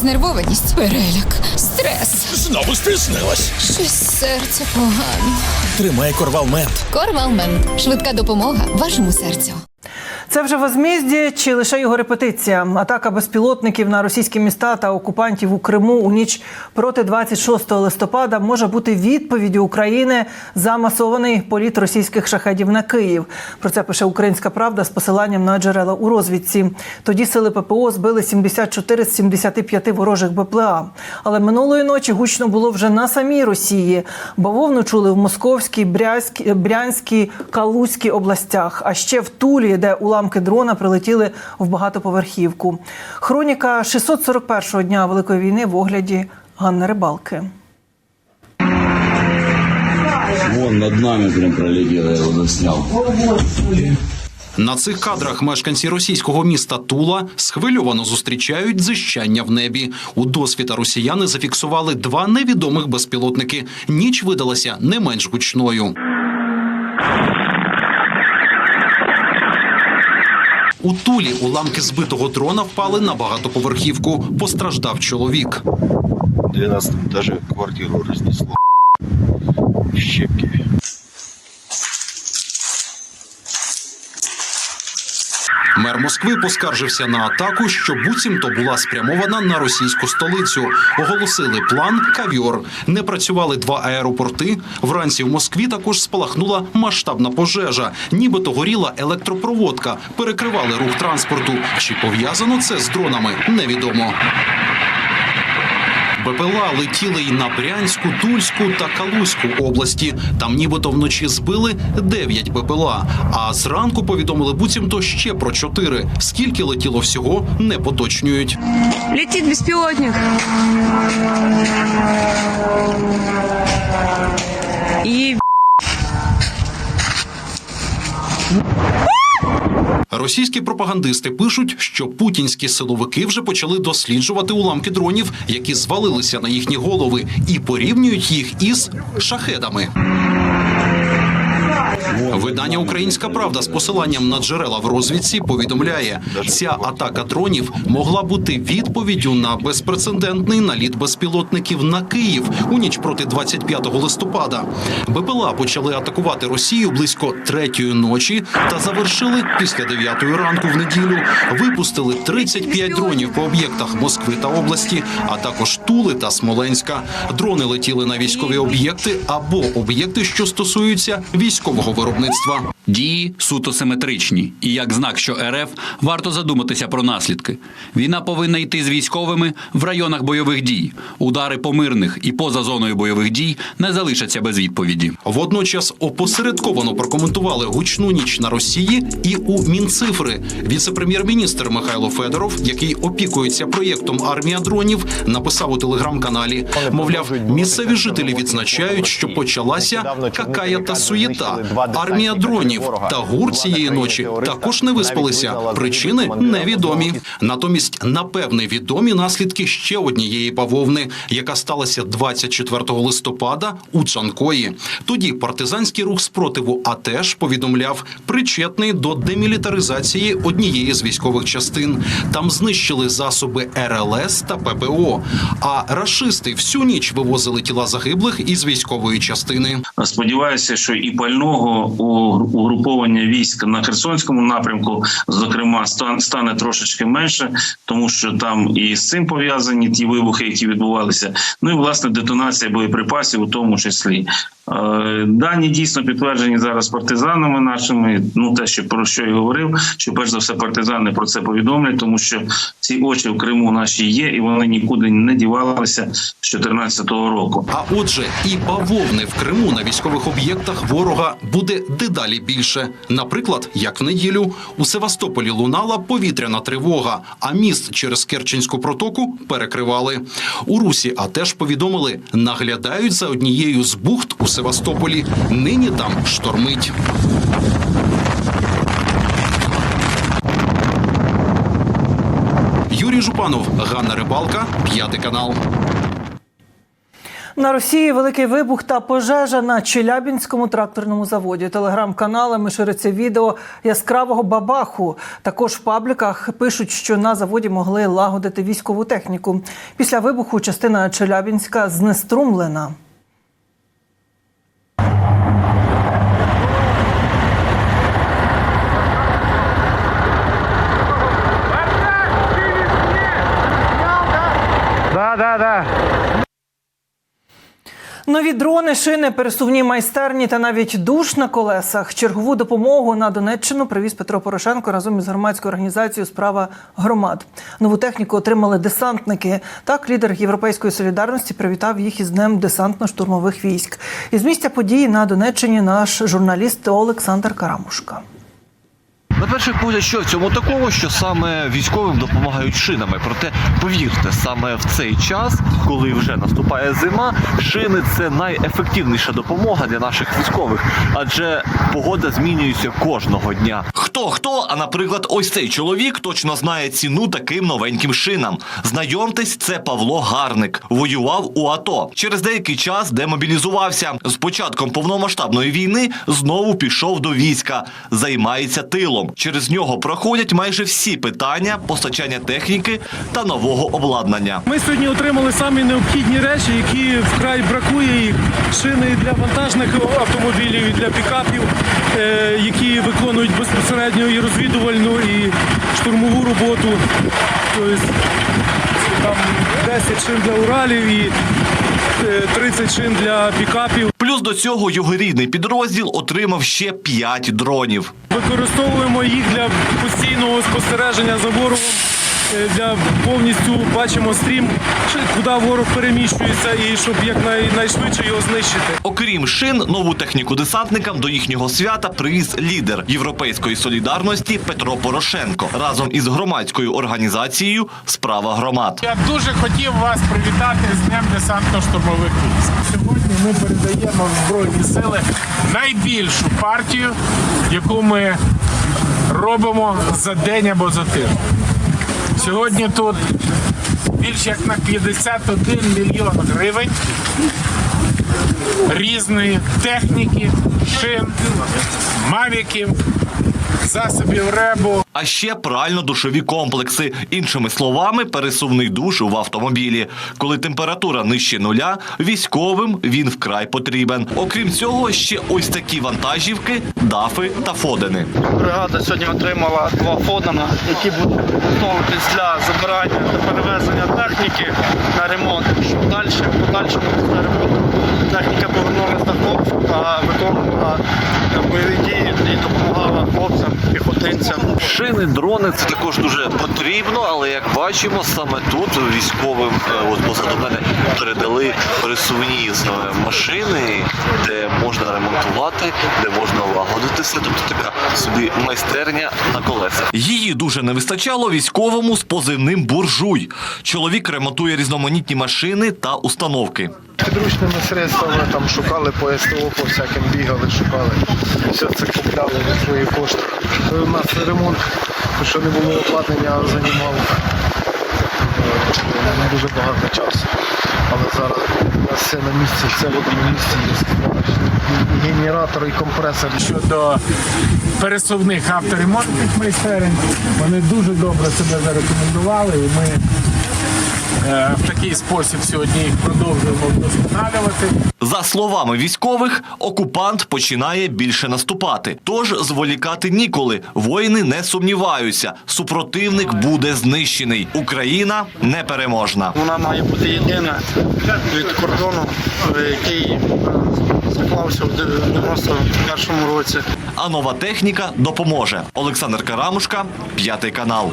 Знервованість, переляк, стрес. Знову спізнилась. Щось серце погано. Тримай Корвалмент. Корвалмент. Швидка допомога вашому серцю. Це вже возмездя чи лише його репетиція? Атака безпілотників на російські міста та окупантів у Криму у ніч проти 26 листопада може бути відповіддю України за масований політ російських шахедів на Київ. Про це пише «Українська правда» з посиланням на джерела у розвідці. Тоді сили ППО збили 74 з 75 ворожих БПЛА. Але минулої ночі гучно було вже на самій Росії. Бавовну чули в Московській, Брянській, Калузькій областях, а ще в Тулі, де уламки дрона прилетіли в багатоповерхівку. Хроніка 641-го дня Великої війни в огляді Ганни Рибалки. Вон над нами прям пролетіло, я його засняв. На цих кадрах мешканці російського міста Тула схвильовано зустрічають дзищання в небі. У досвіта росіяни зафіксували 2 невідомих безпілотники. Ніч видалася не менш гучною. У Тулі уламки збитого дрона впали на багатоповерхівку. Постраждав чоловік. Для нас даже квартиру разнесло. Щепки. Мер Москви поскаржився на атаку, що буцімто була спрямована на російську столицю. Оголосили план «Кавьор». Не працювали 2 аеропорти. Вранці в Москві також спалахнула масштабна пожежа. Нібито горіла електропроводка. Перекривали рух транспорту. Чи пов'язано це з дронами, невідомо. БПЛА летіли й на Брянську, Тульську та Калузьку області. Там нібито вночі збили 9 БПЛА. А зранку повідомили буцімто ще про 4. Скільки летіло всього, не поточнюють. Летит беспилотник. И... Російські пропагандисти пишуть, що путінські силовики вже почали досліджувати уламки дронів, які звалилися на їхні голови, і порівнюють їх із шахедами. Видання «Українська правда» з посиланням на джерела в розвідці повідомляє, ця атака дронів могла бути відповіддю на безпрецедентний наліт безпілотників на Київ у ніч проти 25 листопада. БПЛА почали атакувати Росію близько 3-ї ночі та завершили після 9-ї ранку в неділю. Випустили 35 дронів по об'єктах Москви та області, а також Тули та Смоленська. Дрони летіли на військові об'єкти або об'єкти, що стосуються військового виробництва. Дії суто симетричні. І як знак, що РФ, варто задуматися про наслідки. Війна повинна йти з військовими в районах бойових дій. Удари по мирних і поза зоною бойових дій не залишаться без відповіді. Водночас опосередковано прокоментували гучну ніч на Росії і у Мінцифри. Віце-прем'єр-міністр Михайло Федоров, який опікується проєктом «Армія дронів», написав у телеграм-каналі. Мовляв, місцеві жителі відзначають, що почалася какая-та суєта. Армія дронів та ГУР цієї ночі також не виспалися. Причини невідомі. Натомість, напевне, відомі наслідки ще однієї бавовни, яка сталася 24 листопада у Цанкої. Тоді партизанський рух спротиву АТЕШ повідомляв, причетний до демілітаризації однієї з військових частин. Там знищили засоби РЛС та ППО. А рашисти всю ніч вивозили тіла загиблих із військової частини. Сподіваюся, що і пального угруповання військ на Херсонському напрямку, зокрема, стане трошечки менше, тому що там і з цим пов'язані ті вибухи, які відбувалися. Ну і, власне, детонація боєприпасів у тому числі. Дані дійсно підтверджені зараз партизанами нашими, те, про що я говорив, що перш за все партизани про це повідомлять, тому що ці очі в Криму наші є, і вони нікуди не дівалися з 2014 року. А отже, і бавовни в Криму на військових об'єктах ворога буде дедалі більше. Наприклад, як в неділю, у Севастополі лунала повітряна тривога, а міст через Керченську протоку перекривали. У Русі теж повідомили, наглядають за однією з бухт у Севастополі. Нині там штормить. Юрій Жупанов, Ганна Рибалка, 5 канал. На Росії великий вибух та пожежа на Челябінському тракторному заводі. Телеграм-каналами шириться відео яскравого бабаху. Також в пабліках пишуть, що на заводі могли лагодити військову техніку. Після вибуху частина Челябінська знеструмлена. Нові дрони, шини, пересувні майстерні та навіть душ на колесах. Чергову допомогу на Донеччину привіз Петро Порошенко разом із громадською організацією «Справа громад». Нову техніку отримали десантники. Так, лідер «Європейської солідарності» привітав їх із Днем десантно-штурмових військ. Із місця події на Донеччині наш журналіст Олександр Карамушка. На перший погляд, що в цьому такого, що саме військовим допомагають шинами. Проте, повірте, саме в цей час, коли вже наступає зима, шини – це найефективніша допомога для наших військових. Адже погода змінюється кожного дня. Хто, а, наприклад, ось цей чоловік точно знає ціну таким новеньким шинам. Знайомтесь, це Павло Гарник. Воював у АТО. Через деякий час демобілізувався. З початком повномасштабної війни знову пішов до війська. Займається тилом. Через нього проходять майже всі питання постачання техніки та нового обладнання. Ми сьогодні отримали самі необхідні речі, які вкрай бракує. І шини для вантажних автомобілів, і для пікапів, які виконують безпосередньо і розвідувальну, і штурмову роботу. Тобто, там 10 шин для Уралів і 30 шин для пікапів. Плюс до цього його рідний підрозділ отримав ще 5 дронів. Використовуємо їх для постійного спостереження за ворогом, для повністю бачимо стрім, куди ворог переміщується і щоб якнайшвидше його знищити. Окрім шин, нову техніку десантникам до їхнього свята привіз лідер «Європейської солідарності» Петро Порошенко разом із громадською організацією «Справа громад». Я дуже хотів вас привітати з Днем десантно-штурмових військ. Сьогодні ми передаємо в Збройні сили найбільшу партію, яку ми робимо за день або за тиждень. Сьогодні тут більш як на 51 мільйон гривень різної техніки, шин, мавіків, засобів РЕБу. А ще прально-душові комплекси. Іншими словами, пересувний душ в автомобілі. Коли температура нижче нуля, військовим він вкрай потрібен. Окрім цього, ще ось такі вантажівки, дафи та фодени. Бригада сьогодні отримала 2 фодена, які будуть використовуватись для забирання та перевезення техніки на ремонт. Щоб подальшому після ремонту техніка повернулася до хлопців та виконувала бойові дії і допомагала хлопцям, піхотинцям. Шини, дрони – це також дуже потрібно, але як бачимо, саме тут військовим, от позаду мене, передали пересувні машини, де можна ремонтувати, де можна лагодити все, тобто така собі майстерня на колесах. Її дуже не вистачало військовому з позивним «Буржуй». Чоловік ремонтує різноманітні машини та установки. Підручними средствами там шукали по СТО, по всяким бігали, шукали. Все це купляли за свої кошти. У нас ремонт, що не було обладнання, займав дуже багато часу. Але зараз у нас все на місці, все в одному місці є. І генератор, і компресор. Щодо пересувних авторемонтних майстерень, вони дуже добре себе зарекомендували, і ми в такий спосіб сьогодні їх продовжуємо вдосконалювати. За словами військових, окупант починає більше наступати. Тож зволікати ніколи. Воїни не сумніваються. Супротивник буде знищений. Україна непереможна. Вона має бути єдина від кордону, який заклався в 91-му році. А нова техніка допоможе. Олександр Карамушка, 5 канал.